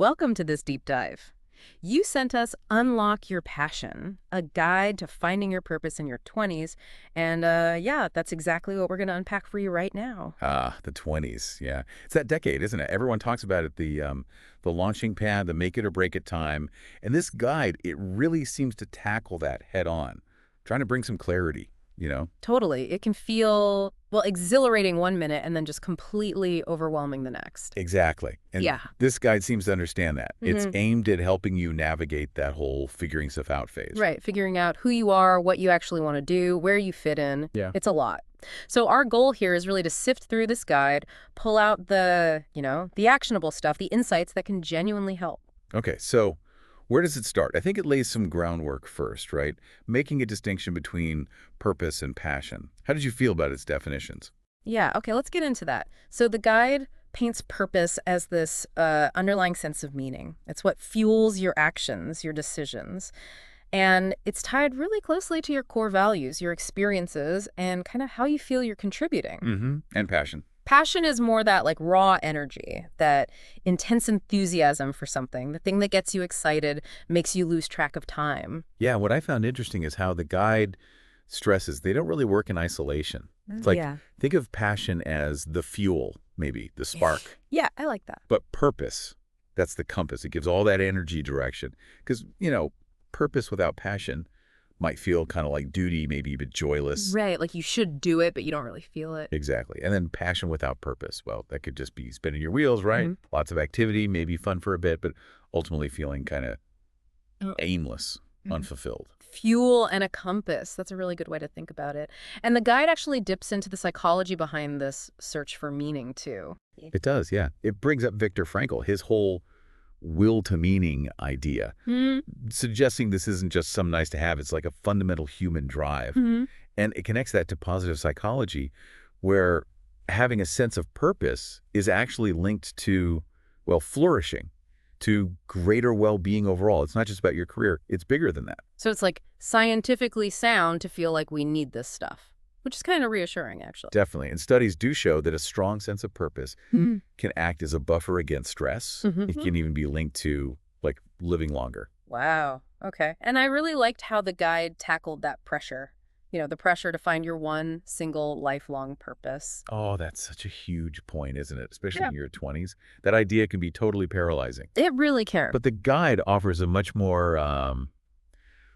welcome to this deep dive. You sent us Unlock Your Passion, a guide to finding your purpose in your 20s. And yeah, that's exactly what we're going to unpack for you right now. Ah, the 20s. Yeah. It's that decade, isn't it? Everyone talks about it, the launching pad, the make it or break it time. And this guide, it really seems to tackle that head on, trying to bring some clarity. Totally. It can feel, well, exhilarating one minute and then just completely overwhelming the next. Exactly. And Yeah. this guide seems to understand that. It's Mhm. aimed at helping you navigate that whole figuring stuff out phase. Right. Figuring out who you are, what you actually want to do, where you fit in. Yeah. It's a lot. So our goal here is really to sift through this guide, pull out the actionable stuff, the insights that can genuinely help. Okay, so where does it start? I think it lays some groundwork first, right? Making a distinction between purpose and passion. How did you feel about its definitions? Yeah, okay, let's get into that. So the guide paints purpose as this underlying sense of meaning. It's what fuels your actions, your decisions. And it's tied really closely to your core values, your experiences, and kind of how you feel you're contributing. Mm-hmm. And passion. Passion is more that like raw energy, that intense enthusiasm for something, the thing that gets you excited, makes you lose track of time. Yeah, what I found interesting is how the guide stresses they don't really work in isolation. It's like, Yeah. think of passion as the fuel, maybe, the spark. Yeah, I like that. But purpose, that's the compass. It gives all that energy direction. Because, purpose without passion might feel kind of like duty, maybe even joyless. Right, like you should do it, but you don't really feel it. Exactly. And then passion without purpose. Well, that could just be spinning your wheels, right? Mhm. Lots of activity, maybe fun for a bit, but ultimately feeling kind of Oh. aimless, Mhm. unfulfilled. Fuel and a compass. That's a really good way to think about it. And the guide actually dips into the psychology behind this search for meaning, too. It does, yeah. It brings up Viktor Frankl, his whole will to meaning idea, suggesting this isn't just some nice to have, it's like a fundamental human drive. Mm-hmm. And it connects that to positive psychology, where having a sense of purpose is actually linked to, well, flourishing, to greater well-being overall. It's not just about your career. It's bigger than that. So it's like scientifically sound to feel like we need this stuff, which is kind of reassuring, actually. Definitely. And studies do show that a strong sense of purpose Mm-hmm. can act as a buffer against stress. Mhm. It can even be linked to, like, living longer. Wow. Okay. And I really liked how the guide tackled that pressure. The pressure to find your one single lifelong purpose. Oh, that's such a huge point, isn't it? Especially Yeah. in your 20s. That idea can be totally paralyzing. It really cared. But the guide offers a much more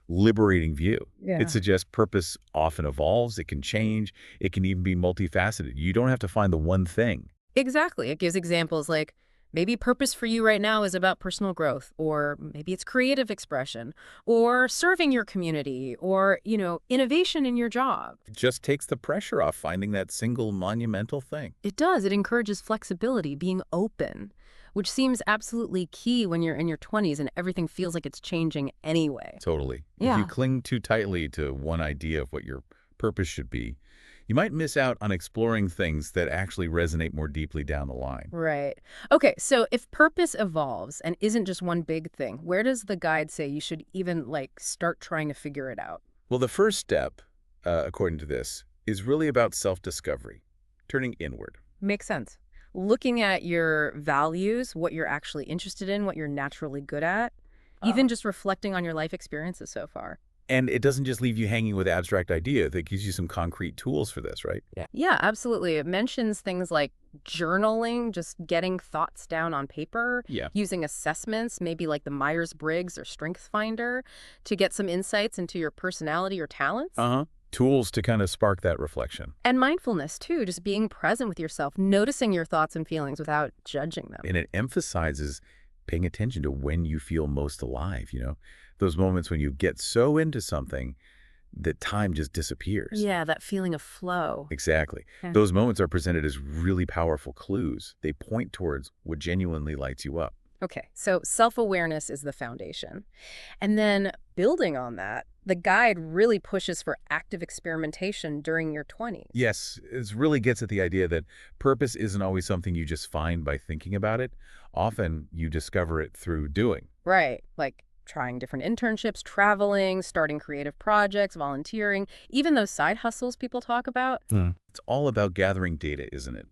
liberating view. Yeah. It suggests purpose often evolves, it can change, it can even be multifaceted. You don't have to find the one thing. Exactly. It gives examples like maybe purpose for you right now is about personal growth, or maybe it's creative expression, or serving your community, or, innovation in your job. It just takes the pressure off finding that single monumental thing. It does. It encourages flexibility, being open, which seems absolutely key when you're in your 20s and everything feels like it's changing anyway. Totally. Yeah. If you cling too tightly to one idea of what your purpose should be, you might miss out on exploring things that actually resonate more deeply down the line. Right. Okay, so if purpose evolves and isn't just one big thing, where does the guide say you should even, start trying to figure it out? Well, the first step, according to this, is really about self-discovery, turning inward. Makes sense. Looking at your values, what you're actually interested in, what you're naturally good at, even just reflecting on your life experiences so far. And it doesn't just leave you hanging with abstract ideas. It gives you some concrete tools for this, right? Yeah, absolutely. It mentions things like journaling, just getting thoughts down on paper, Yeah. using assessments, maybe like the Myers-Briggs or StrengthsFinder, to get some insights into your personality or talents. Uh-huh. Tools to kind of spark that reflection. And mindfulness, too, just being present with yourself, noticing your thoughts and feelings without judging them. And it emphasizes paying attention to when you feel most alive. Those moments when you get so into something that time just disappears. Yeah, that feeling of flow. Exactly. Yeah. Those moments are presented as really powerful clues. They point towards what genuinely lights you up. Okay, so self-awareness is the foundation. And then building on that, the guide really pushes for active experimentation during your 20s. Yes, it really gets at the idea that purpose isn't always something you just find by thinking about it. Often you discover it through doing. Right, like trying different internships, traveling, starting creative projects, volunteering, even those side hustles people talk about. It's all about gathering data, isn't it?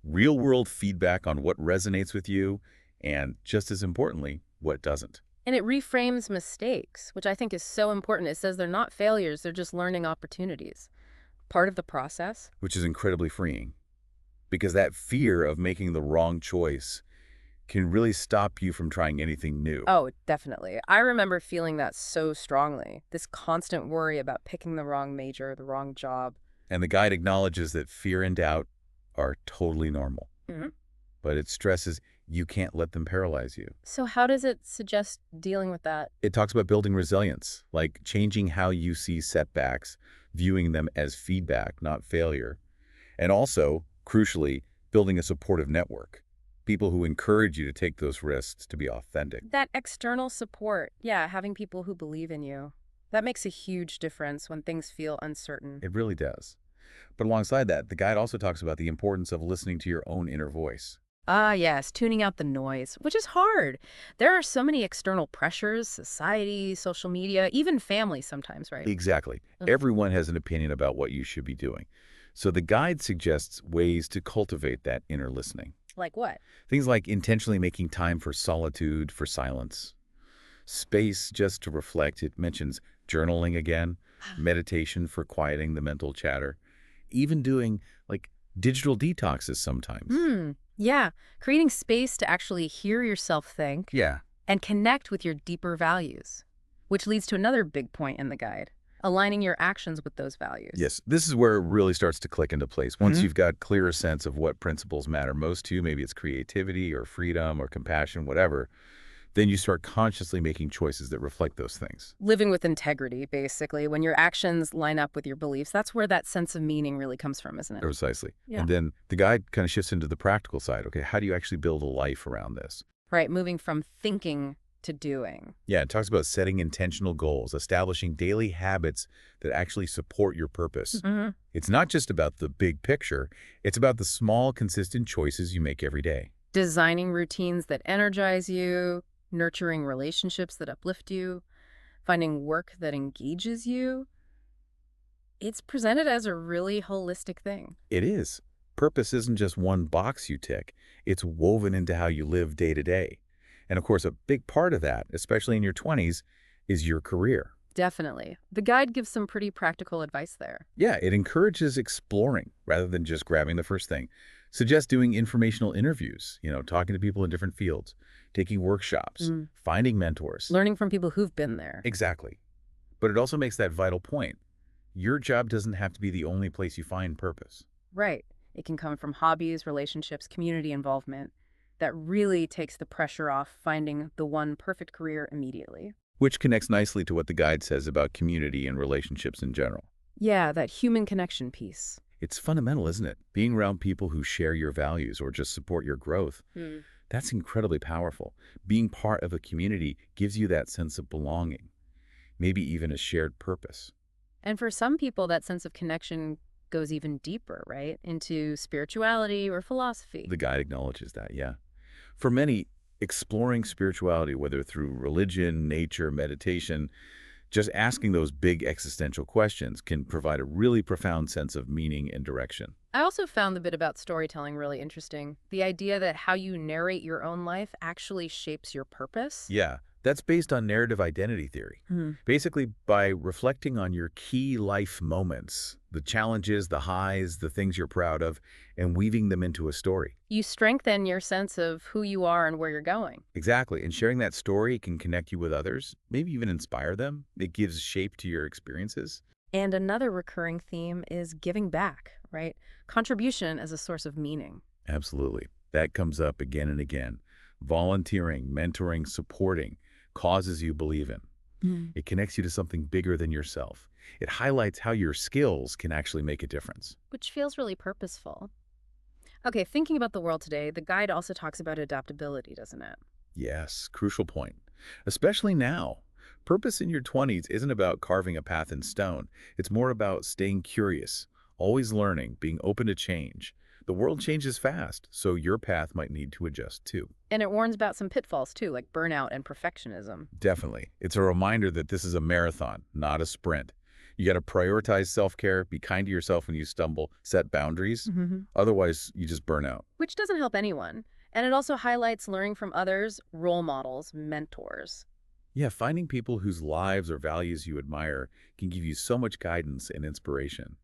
Real-world feedback on what resonates with you and just as importantly, what doesn't. And it reframes mistakes, which I think is so important. It says they're not failures, they're just learning opportunities. Part of the process. Which is incredibly freeing, because that fear of making the wrong choice can really stop you from trying anything new. Oh, definitely. I remember feeling that so strongly. This constant worry about picking the wrong major, the wrong job. And the guide acknowledges that fear and doubt are totally normal, Mhm. but it stresses you can't let them paralyze you. So how does it suggest dealing with that? It talks about building resilience, like changing how you see setbacks, viewing them as feedback, not failure. And also, crucially, building a supportive network. People who encourage you to take those risks, to be authentic. That external support. Yeah, having people who believe in you. That makes a huge difference when things feel uncertain. It really does. But alongside that, the guide also talks about the importance of listening to your own inner voice. Ah, yes, tuning out the noise, which is hard. There are so many external pressures, society, social media, even family sometimes, right? Exactly. Mhm. Everyone has an opinion about what you should be doing. So the guide suggests ways to cultivate that inner listening. Like what? Things like intentionally making time for solitude, for silence, space just to reflect. It mentions journaling again, meditation for quieting the mental chatter, even doing like digital detoxes sometimes. Yeah, creating space to actually hear yourself think Yeah. and connect with your deeper values, which leads to another big point in the guide, aligning your actions with those values. Yes, this is where it really starts to click into place. Once Mhm. you've got clearer sense of what principles matter most to you, maybe it's creativity or freedom or compassion, whatever, then you start consciously making choices that reflect those things. Living with integrity, basically. When your actions line up with your beliefs, that's where that sense of meaning really comes from, isn't it? Precisely. Yeah. And then the guide kind of shifts into the practical side. Okay, how do you actually build a life around this? Right, moving from thinking to doing. Yeah, it talks about setting intentional goals, establishing daily habits that actually support your purpose. Mhm. It's not just about the big picture, it's about the small, consistent choices you make every day. Designing routines that energize you, nurturing relationships that uplift you, finding work that engages you. It's presented as a really holistic thing. It is. Purpose isn't just one box you tick. It's woven into how you live day to day. And of course, a big part of that, especially in your 20s, is your career. Definitely. The guide gives some pretty practical advice there. Yeah, it encourages exploring rather than just grabbing the first thing. Suggests doing informational interviews, talking to people in different fields, taking workshops, finding mentors. Learning from people who've been there. Exactly. But it also makes that vital point. Your job doesn't have to be the only place you find purpose. Right. It can come from hobbies, relationships, community involvement. That really takes the pressure off finding the one perfect career immediately. Which connects nicely to what the guide says about community and relationships in general. Yeah, that human connection piece. It's fundamental, isn't it? Being around people who share your values or just support your growth. That's incredibly powerful. Being part of a community gives you that sense of belonging, maybe even a shared purpose. And for some people, that sense of connection goes even deeper, right? Into spirituality or philosophy. The guide acknowledges that, yeah. For many, exploring spirituality, whether through religion, nature, meditation, just asking those big existential questions can provide a really profound sense of meaning and direction. I also found the bit about storytelling really interesting. The idea that how you narrate your own life actually shapes your purpose. Yeah, that's based on narrative identity theory. Basically, by reflecting on your key life moments, the challenges, the highs, the things you're proud of, and weaving them into a story. You strengthen your sense of who you are and where you're going. Exactly. And sharing that story can connect you with others, maybe even inspire them. It gives shape to your experiences. And another recurring theme is giving back, right? Contribution as a source of meaning. Absolutely. That comes up again and again. Volunteering, mentoring, supporting causes you believe in. It connects you to something bigger than yourself. It highlights how your skills can actually make a difference. Which feels really purposeful. Okay, thinking about the world today, the guide also talks about adaptability, doesn't it? Yes, crucial point. Especially now. Purpose in your 20s isn't about carving a path in stone. It's more about staying curious, always learning, being open to change. The world changes fast, so your path might need to adjust too. And it warns about some pitfalls too, like burnout and perfectionism. Definitely. It's a reminder that this is a marathon, not a sprint. You got to prioritize self-care, be kind to yourself when you stumble, set boundaries. Otherwise, you just burn out. Which doesn't help anyone. And it also highlights learning from others, role models, mentors. Yeah, finding people whose lives or values you admire can give you so much guidance and inspiration.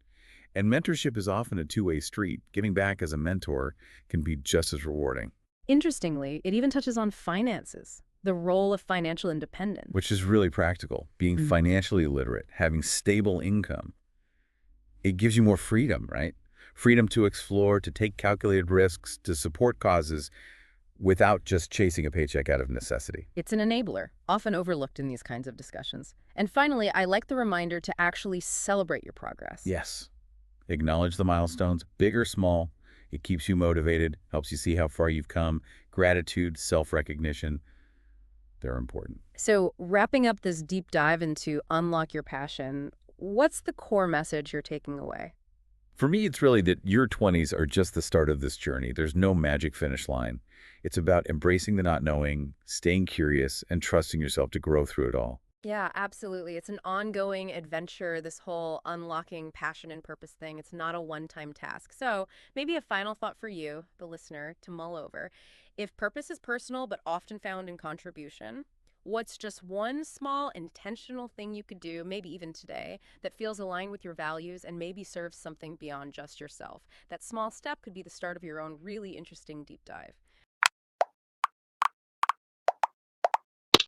And mentorship is often a two-way street. Giving back as a mentor can be just as rewarding, Interestingly, it even touches on finances, the role of financial independence. which is really practical. Being Mm. financially literate, having stable income, it gives you more freedom, right? Freedom to explore, to take calculated risks, to support causes without just chasing a paycheck out of necessity. It's an enabler, often overlooked in these kinds of discussions. And finally, I like the reminder to actually celebrate your progress. Yes. Acknowledge the milestones, big or small. It keeps you motivated, helps you see how far you've come. Gratitude, self-recognition, they're important. So, wrapping up this deep dive into Unlock Your Passion, what's the core message you're taking away? For me, it's really that your 20s are just the start of this journey. There's no magic finish line. It's about embracing the not knowing, staying curious, and trusting yourself to grow through it all. Yeah, absolutely. It's an ongoing adventure, this whole unlocking passion and purpose thing. It's not a one-time task. So, maybe a final thought for you, the listener, to mull over. If purpose is personal but often found in contribution, what's just one small intentional thing you could do, maybe even today, that feels aligned with your values and maybe serves something beyond just yourself? That small step could be the start of your own really interesting deep dive.